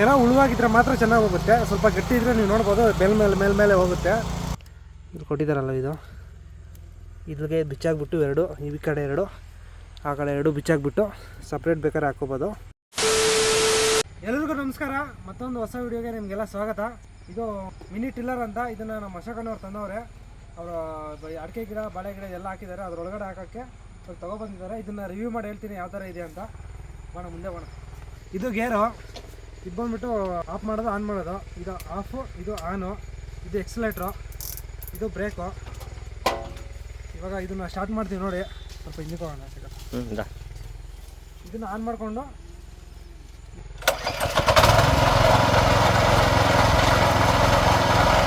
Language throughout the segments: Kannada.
ನೆಲ ಉಳುವಾಗಿದ್ರೆ ಮಾತ್ರ ಚೆನ್ನಾಗಿ ಹೋಗುತ್ತೆ. ಸ್ವಲ್ಪ ಗಟ್ಟಿ ಇದ್ದರೆ ನೀವು ನೋಡ್ಬೋದು ಮೇಲ್ಮೇಲೆ ಹೋಗುತ್ತೆ. ಇದು ಕೊಟ್ಟಿದ್ದಾರಲ್ಲ, ಇಲ್ಲಿಗೆ ಬಿಚ್ಚಾಕ್ಬಿಟ್ಟು ಎರಡು ಈ ಕಡೆ ಎರಡು ಆ ಕಡೆ ಎರಡು ಬಿಚ್ಚಾಕ್ಬಿಟ್ಟು ಸಪ್ರೇಟ್ ಬೇಕಾದ್ರೆ ಹಾಕ್ಕೋಬೋದು. ಎಲ್ಲರಿಗೂ ನಮಸ್ಕಾರ, ಮತ್ತೊಂದು ಹೊಸ ವಿಡಿಯೋಗೆ ನಿಮಗೆಲ್ಲ ಸ್ವಾಗತ. ಇದು ಮಿನಿ ಟಿಲ್ಲರ್ ಅಂತ. ಇದನ್ನು ನಮ್ಮ ಅಶೋಕನವ್ರು ತಂದವ್ರೆ. ಅವರು ಅಡಿಕೆ ಗಿಡ ಬಾಳೆ ಗಿಡ ಎಲ್ಲ ಹಾಕಿದ್ದಾರೆ, ಅದರೊಳಗಡೆ ಹಾಕೋಕ್ಕೆ ಸ್ವಲ್ಪ ತೊಗೊಬಂದಿದ್ದಾರೆ. ಇದನ್ನು ರಿವ್ಯೂ ಮಾಡಿ ಹೇಳ್ತೀನಿ ಯಾವ ಥರ ಇದೆ ಅಂತ. ಮುಂದೆ ಇದು ಗೇರು, ಇದು ಬಂದುಬಿಟ್ಟು ಆಫ್ ಮಾಡೋದು ಆನ್ ಮಾಡೋದು. ಇದು ಆಫು, ಇದು ಆನು, ಇದು ಎಕ್ಸಲೇಟ್ರು, ಇದು ಬ್ರೇಕು. ಇವಾಗ ಇದನ್ನು ಸ್ಟಾರ್ಟ್ ಮಾಡ್ತೀವಿ ನೋಡಿ. ಸ್ವಲ್ಪ ಹಿಂದಿಕೋಣ. ಇದನ್ನು ಆನ್ ಮಾಡಿಕೊಂಡು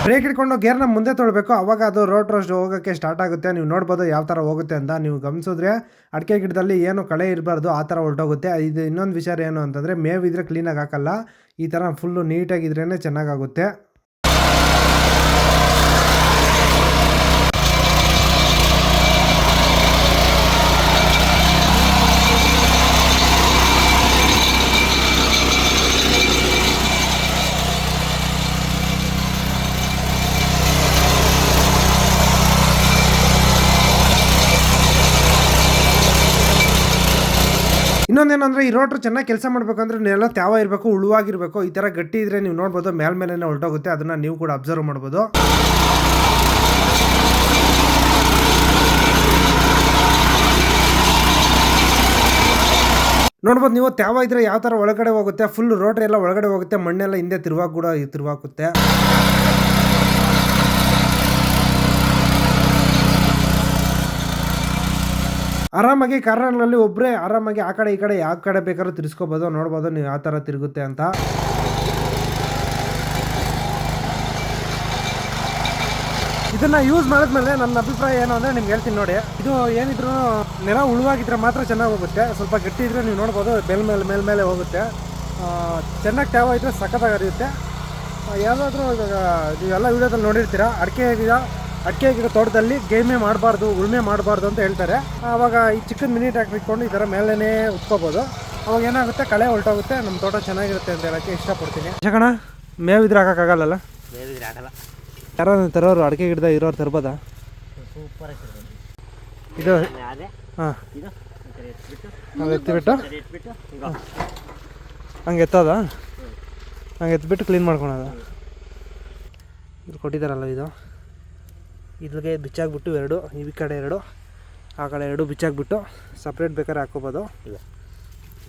ಬ್ರೇಕ್ ಹಿಡ್ಕೊಂಡು ಗೇರ್ನ ಮುಂದೆ ತೊಳಬೇಕು. ಅವಾಗ ಅದು ರೋಡ್ ರೋಸ್ಟ್ ಹೋಗೋಕ್ಕೆ ಸ್ಟಾರ್ಟ್ ಆಗುತ್ತೆ. ನೀವು ನೋಡ್ಬೋದು ಯಾವ ಥರ ಹೋಗುತ್ತೆ ಅಂತ. ನೀವು ಗಮನಿಸಿದ್ರೆ ಅಡಿಕೆ ಗಿಡದಲ್ಲಿ ಏನು ಕಳೆ ಇರಬಾರ್ದು, ಆ ಥರ ಹೊರಟೋಗುತ್ತೆ. ಇದು ಇನ್ನೊಂದು ವಿಚಾರ ಏನು ಅಂತಂದರೆ, ಮೇವಿದ್ರೆ ಕ್ಲೀನಾಗಿ ಹಾಕಲ್ಲ. ಈ ಥರ ಫುಲ್ಲು ನೀಟಾಗಿದ್ರೇ ಚೆನ್ನಾಗಾಗುತ್ತೆ. ಇನ್ನೊಂದೇನಂದರೆ, ಈ ರೋಟ್ರು ಚೆನ್ನಾಗಿ ಕೆಲಸ ಮಾಡಬೇಕಂದ್ರೆ ನೆಲ ತ್ಯಾವ ಇರಬೇಕು, ಉಳುವಾಗಿರಬೇಕು. ಈ ಥರ ಗಟ್ಟಿ ಇದ್ದರೆ ನೀವು ನೋಡ್ಬೋದು ಮೇಲ್ಮೇಲೆ ಹೊರಟೋಗುತ್ತೆ. ಅದನ್ನು ನೀವು ಕೂಡ ಅಬ್ಸರ್ವ್ ಮಾಡ್ಬೋದು. ನೋಡ್ಬೋದು ನೀವು, ತ್ಯಾವ ಇದ್ದರೆ ಯಾವ ಥರ ಒಳಗಡೆ ಹೋಗುತ್ತೆ. ಫುಲ್ ರೋಟ್ರಿ ಎಲ್ಲ ಒಳಗಡೆ ಹೋಗುತ್ತೆ, ಮಣ್ಣೆಲ್ಲ ಹಿಂದೆ ತಿರುವಾಕುತ್ತೆ. ಆರಾಮಾಗಿ ಕಾರ್ನರ್ನಲ್ಲಿ ಒಬ್ಬರೇ ಆರಾಮಾಗಿ ಆ ಕಡೆ ಈ ಕಡೆ ಯಾವ ಕಡೆ ಬೇಕಾದ್ರೂ ತಿರ್ಸ್ಕೋಬೋದು. ನೋಡ್ಬೋದು ನೀವು ಯಾವ ಥರ ತಿರುಗುತ್ತೆ ಅಂತ. ಇದನ್ನು ಯೂಸ್ ಮಾಡಿದ್ಮೇಲೆ ನನ್ನ ಅಭಿಪ್ರಾಯ ಏನು ಅಂದರೆ ನಿಮ್ಗೆ ಹೇಳ್ತೀನಿ ನೋಡಿ. ಇದು ಏನಿದ್ರು ನೆಲ ಉಳುವಾಗಿದ್ರೆ ಮಾತ್ರ ಚೆನ್ನಾಗಿ ಹೋಗುತ್ತೆ. ಸ್ವಲ್ಪ ಗಟ್ಟಿ ಇದ್ದರೆ ನೀವು ನೋಡ್ಬೋದು ಮೇಲ್ಮೇಲೆ ಹೋಗುತ್ತೆ. ಚೆನ್ನಾಗಿ ಟ್ಯಾವ್ ಇದ್ದರೆ ಸಖತ್ತಾಗಿ ಹರಿಯುತ್ತೆ. ಯಾವುದಾದ್ರೂ ಇವಾಗ ನೀವೆಲ್ಲ ವೀಡಿಯೋದಲ್ಲಿ ನೋಡಿರ್ತೀರ, ಅಡಿಕೆ ಗಿಡ ತೋಟದಲ್ಲಿ ಗೇಮೆ ಮಾಡಬಾರ್ದು, ಉಳುಮೆ ಮಾಡಬಾರ್ದು ಅಂತ ಹೇಳ್ತಾರೆ. ಆವಾಗ ಈ ಚಿಕ್ಕದ ಮಿನಿ ಟ್ರ್ಯಾಕ್ಟರ್ ಇಟ್ಕೊಂಡು ಈ ಥರ ಮೇಲೇ ಉತ್ಕೋಬೋದು. ಅವಾಗ ಏನಾಗುತ್ತೆ, ಕಳೆ ಹೊರಟೋಗುತ್ತೆ, ನಮ್ಮ ತೋಟ ಚೆನ್ನಾಗಿರುತ್ತೆ ಅಂತ ಹೇಳೋಕ್ಕೆ ಇಷ್ಟಪಡ್ತೀನಿ. ಶಕಣ ಮೇವಿದ್ರೆ ಹಾಕೋಕ್ಕಾಗಲ್ಲ, ಮೇವಿದ್ರೆ ಆಗಲ್ಲ. ಯಾರೋ ತರೋರು ಅಡಿಕೆ ಗಿಡದ ಇರೋರು ತರ್ಬೋದಾ? ಸೂಪರ್ ಇದು. ಹಾಂ, ನಾವು ಎತ್ತಿಬಿಟ್ಟು ಹಂಗೆ ಎತ್ತೋದ, ಹಂಗೆ ಎತ್ಬಿಟ್ಟು ಕ್ಲೀನ್ ಮಾಡ್ಕೊಳೋದು. ಇದು ಕೊಟ್ಟಿದ್ದಾರಲ್ಲ, ಇಲ್ಲಿಗೆ ಬಿಚ್ಚಾಕ್ಬಿಟ್ಟು ಎರಡು ಈ ಕಡೆ ಎರಡು ಆ ಕಡೆ ಎರಡು ಬಿಚ್ಚಾಕ್ಬಿಟ್ಟು ಸಪ್ರೇಟ್ ಬೇಕಾದ್ರೆ ಹಾಕ್ಕೋಬೋದು.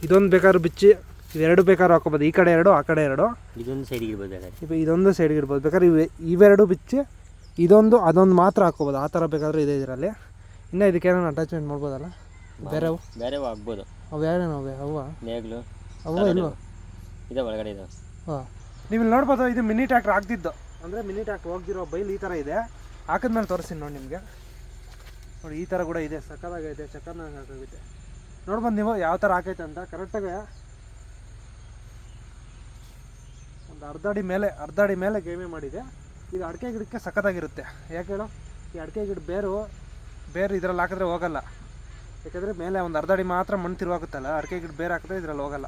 ಇದೊಂದು ಬೇಕಾದ್ರೂ ಬಿಚ್ಚಿ ಇವೆರಡು ಬೇಕಾದ್ರೂ ಹಾಕ್ಕೋಬೋದು. ಈ ಕಡೆ ಎರಡು ಆ ಕಡೆ ಎರಡು, ಇದೊಂದು ಸೈಡಿಗೆ ಇರ್ಬೋದು, ಇದೊಂದು ಸೈಡ್ಗೆ ಇರ್ಬೋದು. ಬೇಕಾದ್ರೆ ಇವೆರಡು ಬಿಚ್ಚಿ ಇದೊಂದು ಅದೊಂದು ಮಾತ್ರ ಹಾಕ್ಕೋಬೋದು. ಆ ಥರ ಬೇಕಾದರೂ ಇದೆ ಇದರಲ್ಲಿ. ಇನ್ನು ಇದಕ್ಕೇನೋ ಅಟ್ಯಾಚ್ಮೆಂಟ್ ಮಾಡ್ಬೋದಲ್ಲ, ಬೇರೆ ಆಗ್ಬೋದು. ಅವು ಯಾರೇನೋ ಅವ ನೇಗ್ಲು ಅವ ಇಲ್ವ ಇದೆ ಒಳಗಡೆ ಇದೆ. ಹಾಂ, ನೀವು ಇಲ್ಲಿ ನೋಡ್ಬೋದು. ಇದು ಮಿನಿ ಟ್ರ್ಯಾಕ್ಟರ್ ಆಗ್ತಿದ್ದು, ಅಂದರೆ ಮಿನಿ ಟ್ರ್ಯಾಕ್ಟರ್ ಹೋಗ್ದಿರೋ ಬೈಲ್ ಈ ಥರ ಇದೆ. ಹಾಕಿದ್ಮೇಲೆ ತೋರಿಸ್ತೀನಿ ನೋಡಿ ನಿಮಗೆ. ನೋಡಿ ಈ ಥರ ಕೂಡ ಇದೆ, ಸಕ್ಕತ್ತಾಗೈತೆ, ಚಕ್ಕನಾಗಿ ಹಾಕಾಗೈತೆ. ನೋಡ್ಬೋದು ನೀವು ಯಾವ ಥರ ಹಾಕೈತೆ ಅಂತ. ಕರೆಕ್ಟಾಗಿ ಒಂದು ಅರ್ಧ ಅಡಿ ಮೇಲೆ ಗೇಮೆ ಮಾಡಿದೆ. ಇದು ಅಡಿಕೆ ಗಿಡಕ್ಕೆ ಸಕ್ಕತ್ತಾಗಿರುತ್ತೆ. ಯಾಕೆ ಹೇಳೋ, ಈ ಅಡಿಕೆ ಗಿಡ ಬೇರು ಇದರಲ್ಲಿ ಹಾಕಿದ್ರೆ ಹೋಗಲ್ಲ. ಯಾಕೆಂದರೆ ಮೇಲೆ ಒಂದು ಅರ್ಧ ಅಡಿ ಮಾತ್ರ ಮಣ್ಣು ತಿರುವಾಗುತ್ತಲ್ಲ, ಅಡಿಕೆ ಗಿಡ ಬೇರೆ ಹಾಕಿದ್ರೆ ಇದರಲ್ಲಿ ಹೋಗಲ್ಲ.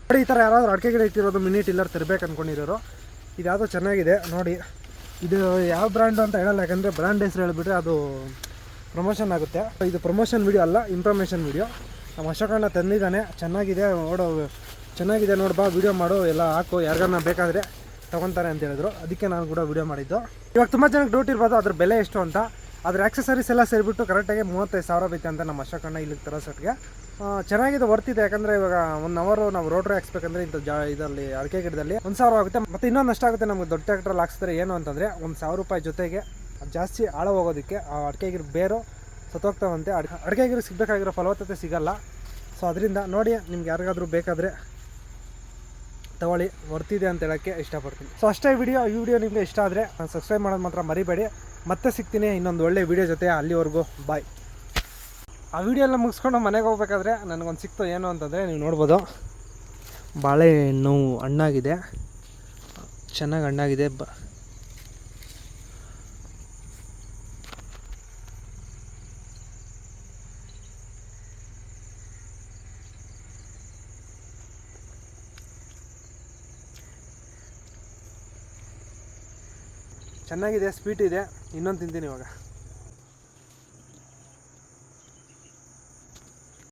ನೋಡಿ ಈ ಥರ ಯಾರಾದರೂ ಅಡಿಕೆ ಗಿಡ ಇಟ್ಟಿರೋದು ಮಿನಿ ಟಿಲ್ಲರ್ ತರಬೇಕು ಅಂದ್ಕೊಂಡಿರೋರು, ಇದು ಯಾವುದೋ ಚೆನ್ನಾಗಿದೆ ನೋಡಿ. ಇದು ಯಾವ ಬ್ರ್ಯಾಂಡು ಅಂತ ಹೇಳಲ್ಲ, ಯಾಕಂದರೆ ಬ್ರ್ಯಾಂಡ್ ಹೆಸರು ಹೇಳಿಬಿಟ್ರೆ ಅದು ಪ್ರಮೋಷನ್ ಆಗುತ್ತೆ. ಇದು ಪ್ರಮೋಷನ್ ವಿಡಿಯೋ ಅಲ್ಲ, ಇನ್ಫಾರ್ಮೇಷನ್ ವಿಡಿಯೋ. ನಮ್ಮ ಅಶೋಕಣ್ಣ ತಂದಿದ್ದಾನೆ, ಚೆನ್ನಾಗಿದೆ ನೋಡ್ಬಾ, ವಿಡಿಯೋ ಮಾಡು, ಎಲ್ಲ ಹಾಕು, ಯಾರಿಗಾನ ಬೇಕಾದರೆ ತೊಗೊತಾರೆ ಅಂತ ಹೇಳಿದ್ರು. ಅದಕ್ಕೆ ನಾನು ಕೂಡ ವಿಡಿಯೋ ಮಾಡಿದ್ದು. ಇವಾಗ ತುಂಬ ಜನಕ್ಕೆ ಡೌಟ್ ಇರ್ಬೋದು ಅದ್ರ ಬೆಲೆ ಎಷ್ಟು ಅಂತ. ಅದ್ರ ಆಕ್ಸೆಸರೀಸ್ ಎಲ್ಲ ಸೇರಿಬಿಟ್ಟು ಕರೆಕ್ಟಾಗಿ 35,000 ಬೈತೆ ಅಂತ ನಮ್ಮ ಅಶೋಕಣ್ಣ ಇಲ್ಲಿಗೆ ತರೋಸಟ್ಟಿಗೆ. ಚೆನ್ನಾಗಿದೆ, ವರ್ತಿದೆ. ಯಾಕಂದರೆ ಇವಾಗ 1 ಅವರ್ ನಾವು ರೋಟ್ರಿ ಹಾಕ್ಸ್ಬೇಕಂದ್ರೆ ಇಂಥ ಇದರಲ್ಲಿ ಅಡಿಕೆ ಗಿಡದಲ್ಲಿ 1,000 ಆಗುತ್ತೆ. ಮತ್ತು ಇನ್ನೊಂದು ಅಷ್ಟಾಗುತ್ತೆ ನಮಗೆ ದೊಡ್ಡ ಟ್ರ್ಯಾಕ್ಟ್ರಲ್ಲಿ ಹಾಕ್ಸಿದ್ರೆ. ಏನು ಅಂತಂದರೆ $1,000 ಜೊತೆಗೆ ಜಾಸ್ತಿ ಆಳ ಹೋಗೋದಕ್ಕೆ ಆ ಅಡಿಕೆ ಗಿಡ ಬೇರು ಸತ್ತೋಗ್ತಾವಂತೆ. ಅಡಿಕೆ ಗಿಡ ಸಿಗಬೇಕಾಗಿರೋ ಫಲವತ್ತತೆ ಸಿಗಲ್ಲ. ಸೊ ಅದರಿಂದ ನೋಡಿ, ನಿಮ್ಗೆ ಯಾರಿಗಾದರೂ ಬೇಕಾದರೆ ತಗೊಳ್ಳಿ, ವರ್ತಿದೆ ಅಂತ ಹೇಳೋಕ್ಕೆ ಇಷ್ಟಪಡ್ತೀನಿ. ಸೊ ಅಷ್ಟೇ ಈ ವಿಡಿಯೋ ನಿಮಗೆ ಇಷ್ಟ ಆದರೆ ಸಬ್ಸ್ಕ್ರೈಬ್ ಮಾಡೋದು ಮಾತ್ರ ಮರಿಬೇಡಿ. ಮತ್ತೆ ಸಿಗ್ತೀನಿ ಇನ್ನೊಂದು ಒಳ್ಳೆ ವಿಡಿಯೋ ಜೊತೆ. ಅಲ್ಲಿವರೆಗೂ ಬಾಯ್. ಆ ವಿಡಿಯೋ ಎಲ್ಲ ಮುಗಿಸ್ಕೊಂಡು ಮನೆಗೆ ಹೋಗ್ಬೇಕಾದ್ರೆ ನನಗೊಂದು ಸಿಕ್ತು. ಏನು ಅಂತಂದರೆ, ನೀವು ನೋಡ್ಬೋದು ಬಾಳೆಹಣ್ಣು ಹಣ್ಣಾಗಿದೆ, ಚೆನ್ನಾಗಿ ಹಣ್ಣಾಗಿದೆ. ಚೆನ್ನಾಗಿದೆ, ಸ್ವೀಟ್ ಇದೆ. ಇನ್ನೊಂದು ತಿಂತೀನಿ ಇವಾಗ.